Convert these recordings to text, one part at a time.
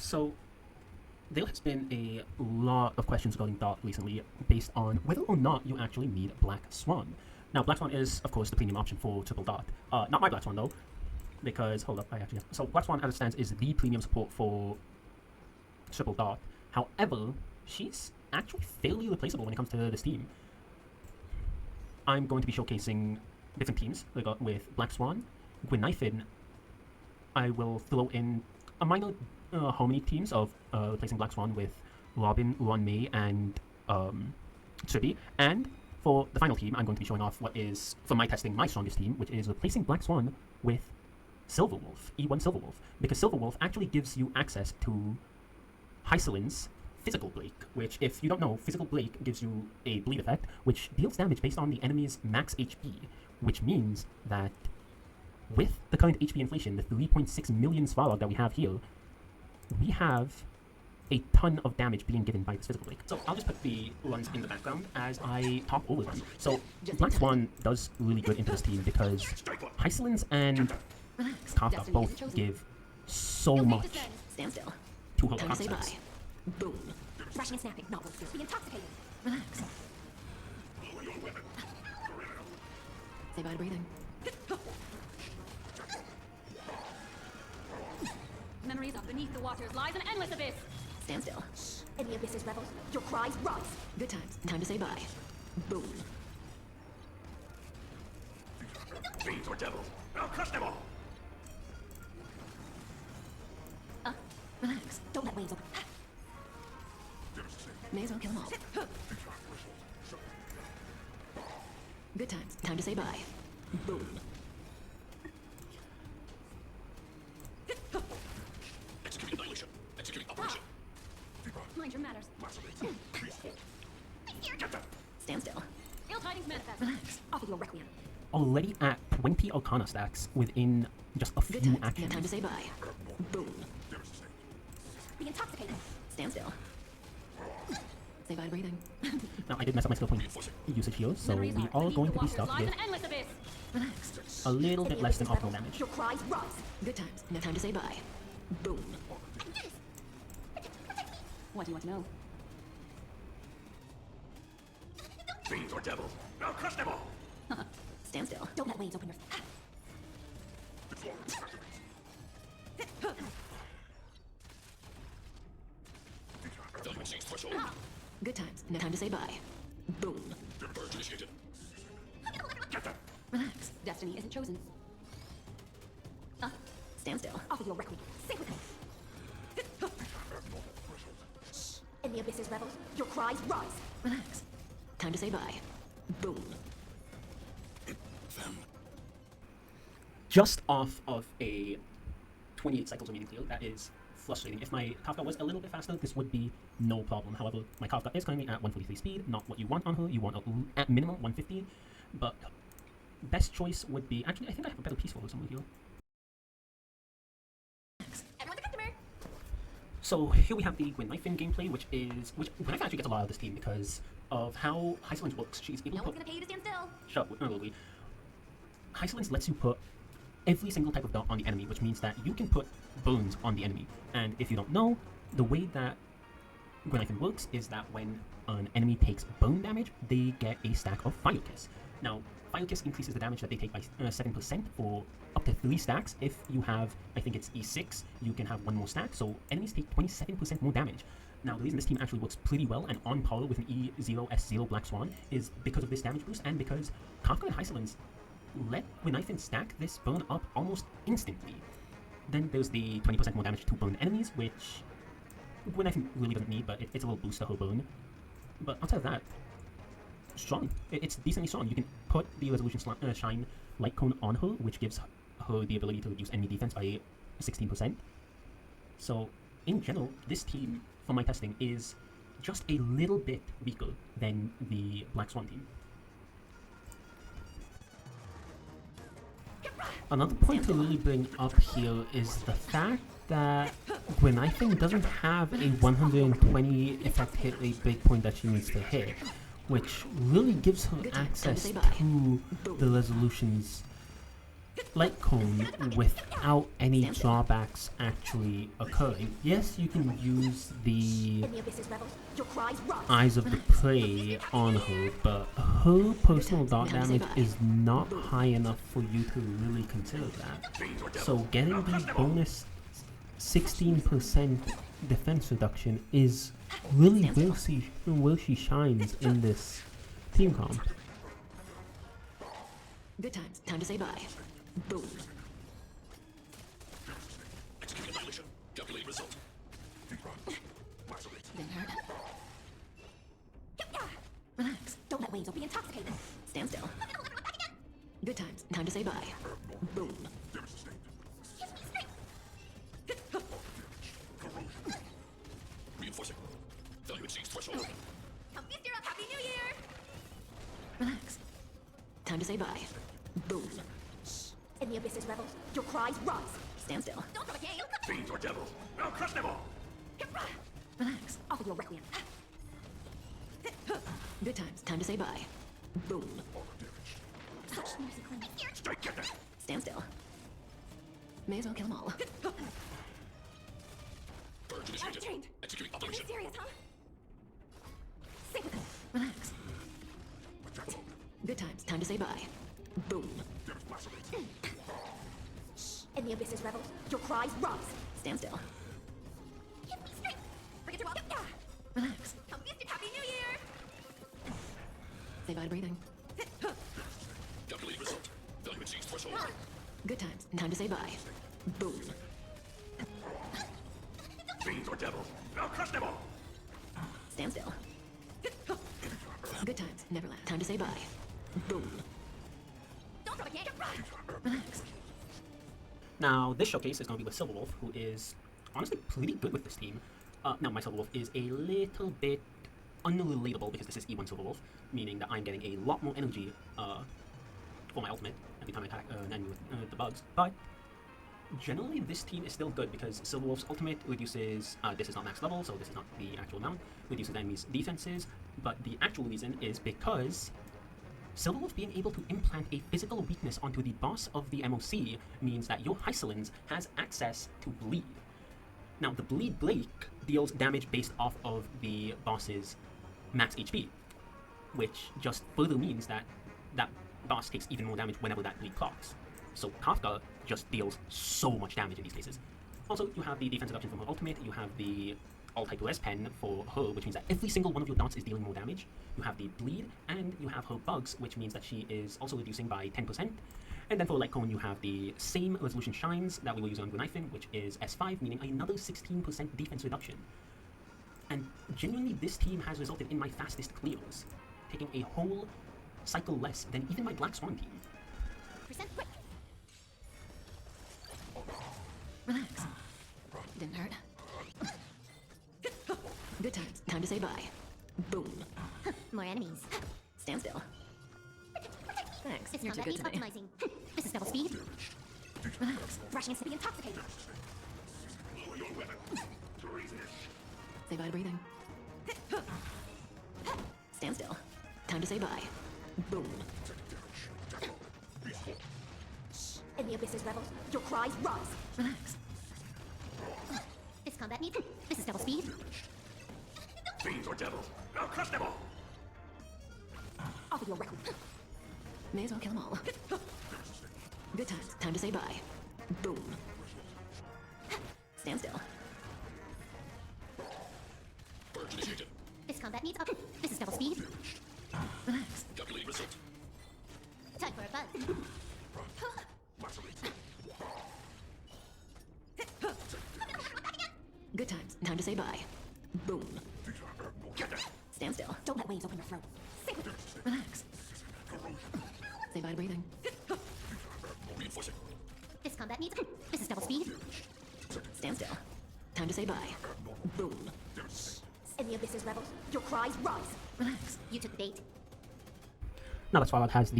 So, there has been a lot of questions regarding DoT recently based on whether or not you actually need Black Swan. Now, Black Swan is, of course, the premium option for triple DoT. Not my Black Swan, though, because, hold up, I actually have... So, Black Swan, as it stands, is the premium support for triple DoT. However, she's actually fairly replaceable when it comes to this team. I'm going to be showcasing different teams with Black Swan. Gwynaifen, I will throw in a minor harmony teams of replacing Black Swan with Robin, Ron May, and Trippy. And for the final team, I'm going to be showing off what is, for my testing, my strongest team, which is replacing Black Swan with Silverwolf, E1 Silverwolf. Because Silverwolf actually gives you access to Hysilens Physical Break, which, if you don't know, Physical Break gives you a bleed effect, which deals damage based on the enemy's max HP, which means that with the current HP inflation, the 3.6 million Svarog that we have here, we have a ton of damage being given by this Physical Break. So I'll just put the runs in the background as I talk over them. So Black Swan does really good into this team because Hysilens and Kafka both give so much to her concepts. Boom. Thrashing and snapping, not worth be intoxicated. Relax. Say bye to breathing. Memories of beneath the waters lies an endless abyss. Stand still. In the abyss's revels, your cries rise. Good times. Time to say bye. Boom. Fiends or devils, I'll crush them all. Relax. Don't let waves open. May as well kill them all. Good times. Time to say bye. Boom. Executing annihilation. Executing operation. Mind your matters. Stand still. Ill tidings manifest. Relax. Offer your requiem. Already at 20 Arcana stacks within just a Good few times. actions. Now time to say bye. Boom. Be intoxicated. Stand still. Say bye to breathing. Now, I did mess up my skill point usage here, so we are going to be stuck with Relax. a little bit less than optimal damage. Your cries rise. Good times. Now time to say bye. Boom. What do you want to know? Fiends or devils, I'll crush them all. Stand still. Don't let waves open your... Value exchange threshold. Good times. Now time to say bye. Boom. Purge initiated. Relax. Destiny isn't chosen. Stand still. Offer your requiem. Sing with me. In the abyss's revels, your cries rise. Relax. Time to say bye. Boom. Them. Just off of a 28 cycles remaining clear, that is frustrating. If my Kafka was a little bit faster, this would be no problem. However, my Kafka is currently at 143 speed, not what you want on her. You want at minimum 150, but best choice would be... Actually, I think I have a better piece for her somewhere here. Everyone's a customer. So here we have the Gwynaifen gameplay, which Gwynaifen actually gets a lot out of this team because of how Hysilens works. She's able No to one's put... gonna pay you to stand still. Shut up, early. Hysilens lets you put every single type of DoT on the enemy, which means that you can put burns on the enemy. And if you don't know, the way that Gwynaifen works is that when an enemy takes burn damage, they get a stack of Fire Kiss. Now, Fire Kiss increases the damage that they take by 7% for up to 3 stacks. If you have, I think it's E6, you can have 1 more stack, so enemies take 27% more damage. Now, the reason this team actually works pretty well and on par with an E0, S0 Black Swan is because of this damage boost and because Kafka and Hysilens let Gwynaifen stack this burn up almost instantly. Then there's the 20% more damage to burn enemies, which Gwynaifen really doesn't need, but it's a little boost to her burn. But outside of that, strong. It's decently strong. You can put the Resolution Shine Light Cone on her, which gives her the ability to reduce enemy defense by 16%. So, in general, this team, for my testing, is just a little bit weaker than the Black Swan team. Another point to really bring up here is the fact that Gwynaifen doesn't have a 120 effect hit rate breakpoint that she needs to hit, which really gives her access to the resolutions Light Cone without any drawbacks actually occurring. Yes, you can use the In the abyss's revels, your cries rise. Eyes of the Prey on her, but her personal dot damage is not high enough for you to really consider that. So getting the bonus 16% defense reduction is really where she shines in this team comp. Good times. Time to say bye. Boom. Execute annihilation. Calculate result. Didn't hurt. Relax. Don't let waves or be intoxicated. Stand still. Good times. Time to say bye. Boom. Reinforcing. Value exceeds threshold. Come Mr. Happy New Year! Relax. Time to say bye. Boom. In the abyss's revels, your cries rise. Stand still. Don't have a game. Fiends or devils. Now crush them all. Relax. Offer your requiem. Good times. Time to say bye. Boom. Such musical. Strike get them. Stand still. May as well kill them all. Purge I'm initiated. trained. Executing Are you operation. serious, huh? Stay with them. Relax. Good times. Time to say bye. Boom. In the abyss's revels, your cries rise. Stand still. Give me strength. Bring it to up. Yeah. Relax. Come Mr. Happy New Year! Say bye to breathing. Calculate result. Value exceeds threshold. Good times. Time to say bye. Boom. Fiends or devils. Now crush them all. Stand still. Good times. Never last. Time to say bye. Boom. Don't throw a game. Relax. Now, this showcase is going to be with Silverwolf, who is honestly pretty good with this team. Now, my Silverwolf is a little bit unrelatable because this is E1 Silverwolf, meaning that I'm getting a lot more energy for my ultimate every time I attack an enemy with the bugs. But generally, this team is still good because Silverwolf's ultimate reduces, this is not max level, so this is not the actual amount, reduces enemies' defenses, but the actual reason is because Silverwolf being able to implant a physical weakness onto the boss of the MOC means that your Hysilens has access to bleed. Now, the bleed break deals damage based off of the boss's max HP, which just further means that that boss takes even more damage whenever that bleed clocks. So Kafka just deals so much damage in these cases. Also, you have the defense reduction from her ultimate, you have the all-type res pen for her, which means that every single one of your dots is dealing more damage. You have the bleed, and you have her bugs, which means that she is also reducing by 10%. And then for Light Cone, you have the same resolution shines that we were using on Gunifin, which is S5, meaning another 16% defense reduction. And genuinely, this team has resulted in my fastest clears, taking a whole cycle less than even my Black Swan team. Percent quick. Relax. Didn't hurt. Good times. Time to say bye. Boom. More enemies. Stand still. Thanks. This You're too combat good needs today. optimizing. This is double speed. Relax. Thrashing is to be intoxicated. Lower your weapon. Say bye to breathing. Stand still. Time to say bye. Boom. In the abyss's revels, your cries rise. Relax. This combat needs. This is double speed. Fiends or devils. Now crush them all. Offer your requiem. May as well kill them all. Good times. Time to say bye. Boom. Stand still. Purge initiated. This combat needs up. This is double speed. Relax. Calculate result. Time for a buzz. Good times. Time to say bye. Boom. Get them. Stand still. Don't let waves open your throat. Stay with them. Relax. Say bye to breathing. Reinforcing. This combat needs. This is double speed. Stand still. Time to say bye. Boom. In the abyss's revels, your cries rise. Relax. You took the bait. Now that Svarog has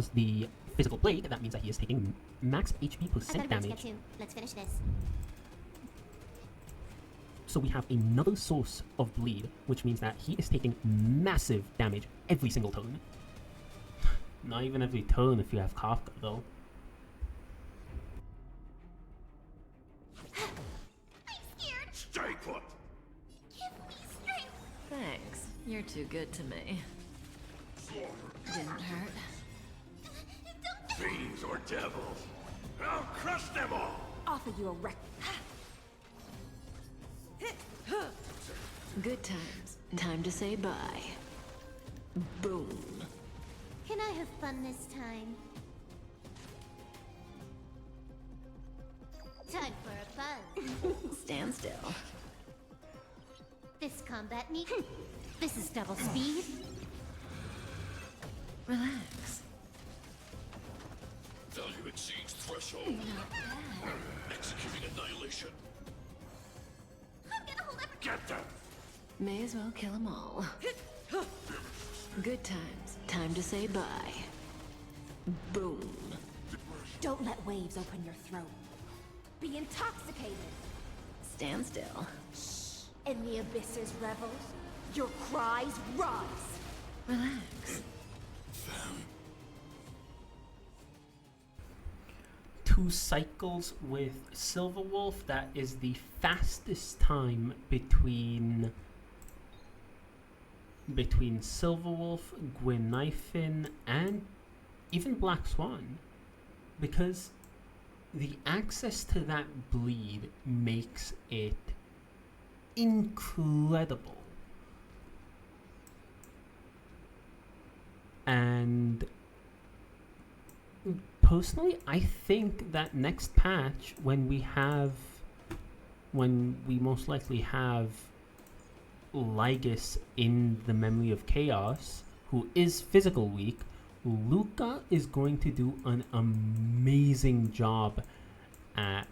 the physical blade, that means that he is taking max HP I've percent got a bit to damage. get to. Let's finish this. So we have another source of bleed, which means that he is taking massive damage every single turn. Not even every turn if you have Kafka, though. I'm scared. Stay put. Give me strength. Thanks. You're too good to me. Didn't hurt. Fiends or devils. I'll crush them all. Offer you a wreck. Good times. Time to say bye. Boom. Can I have fun this time? Time for a buzz. Stand still. This combat need. This is double speed. Relax. Value exceeds threshold. Executing annihilation. I'm gonna hold every. Get them. May as well kill them all. Good times. Time to say bye. Boom. Don't let waves open your throat. Be intoxicated. Stand still. In the abyss's revels, your cries rise. Relax. 2 cycles with Silverwolf. That is the fastest time between Silverwolf, Gwynaifin, and even Black Swan, because the access to that bleed makes it incredible. And personally, I think that next patch, when we most likely have Lygus in the Memory of Chaos, who is physical weak, Luca is going to do an amazing job at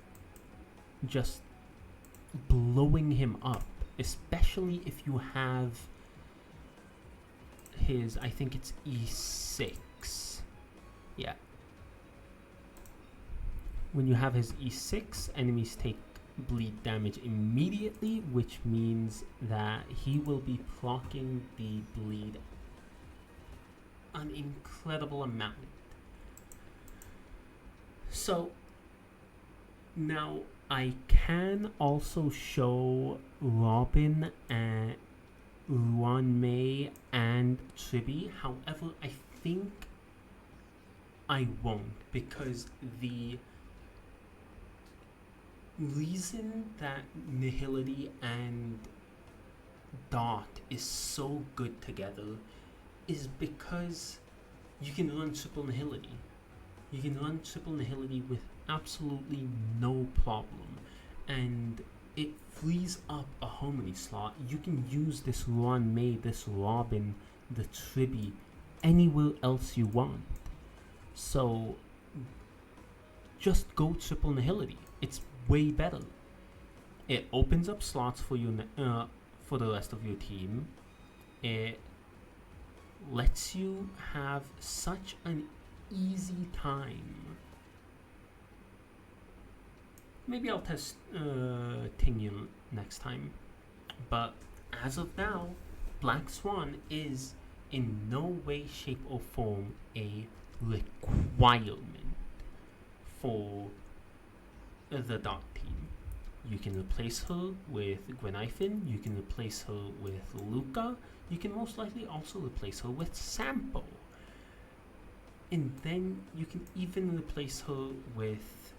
just blowing him up, especially if you have his, I think it's E6. Yeah. When you have his E6, enemies take bleed damage immediately, which means that he will be proccing the bleed an incredible amount. So now I can also show Robin and Ruan-Mei and Chibi. However, I think I won't, because the reason that Nihility and DoT is so good together is because you can run triple Nihility. You can run triple Nihility with absolutely no problem, and it frees up a harmony slot. You can use this Ruan-Mei, this Robin, the Tribi anywhere else you want. So just go triple Nihility. It's way better. It opens up slots for you for the rest of your team. It lets you have such an easy time. Maybe I'll test Tingyun next time. But as of now, Black Swan is in no way, shape, or form a requirement for the DoT team. You can replace her with Gwynaifin, you can replace her with Luca, you can most likely also replace her with Sampo. And then you can even replace her with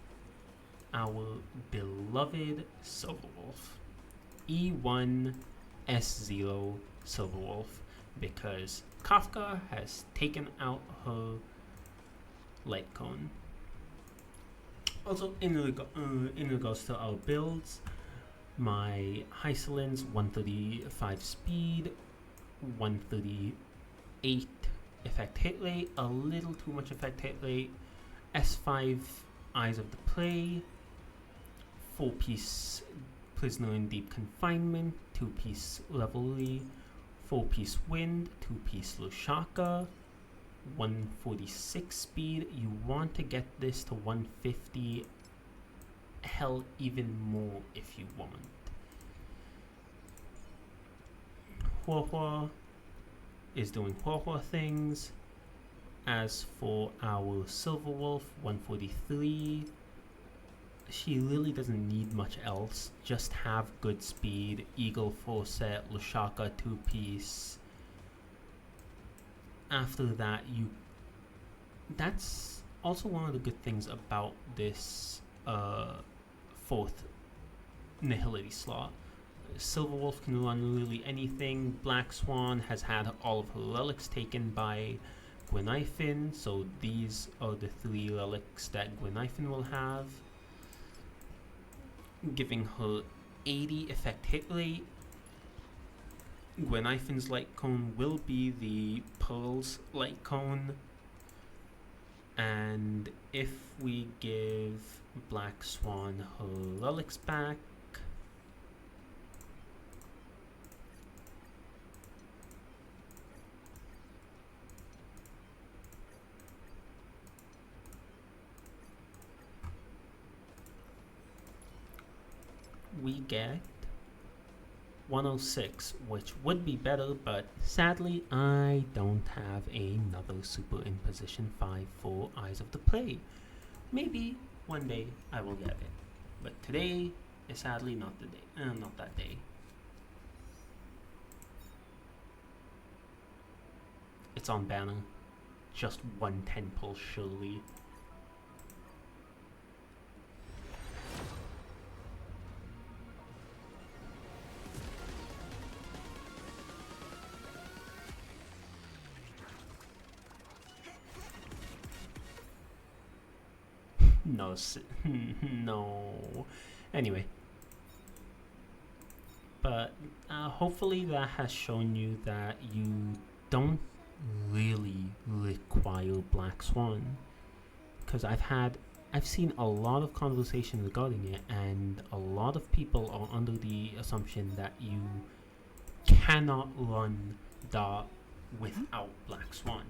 our beloved Silverwolf. E1 S0 Silverwolf, because Kafka has taken out her light cone. Also, in regards to our builds, my Hysilens 135 speed, 138 effect hit rate, a little too much effect hit rate, S5 Eyes of the Prey, 4-piece Prisoner in Deep Confinement, 2-piece Revelry, 4-piece Wind, 2-piece Lushaka, 146 speed. You want to get this to 150, hell, even more if you want. Huahua is doing Huahua things. As for our Silver Wolf 143, she really doesn't need much else. Just have good speed, Eagle 4-set, Lushaka 2-piece. After that, that's also one of the good things about this 4th Nihility slot. Silver Wolf can run really anything. Black Swan has had all of her relics taken by Gwenifin, so these are the 3 relics that Gwenifin will have, giving her 80 effect hit rate. Gwenifin's light cone will be the Pearl's light cone, and if we give Black Swan her relics back, we get 106, which would be better, but sadly I don't have another super in position 5 for Eyes of the Prey. Maybe one day I will get it, but today is sadly not the day, not that day. It's on banner, just 110 pull surely. No, no. Anyway, but hopefully that has shown you that you don't really require Black Swan, because I've seen a lot of conversation regarding it, and a lot of people are under the assumption that you cannot run DoT without Black Swan.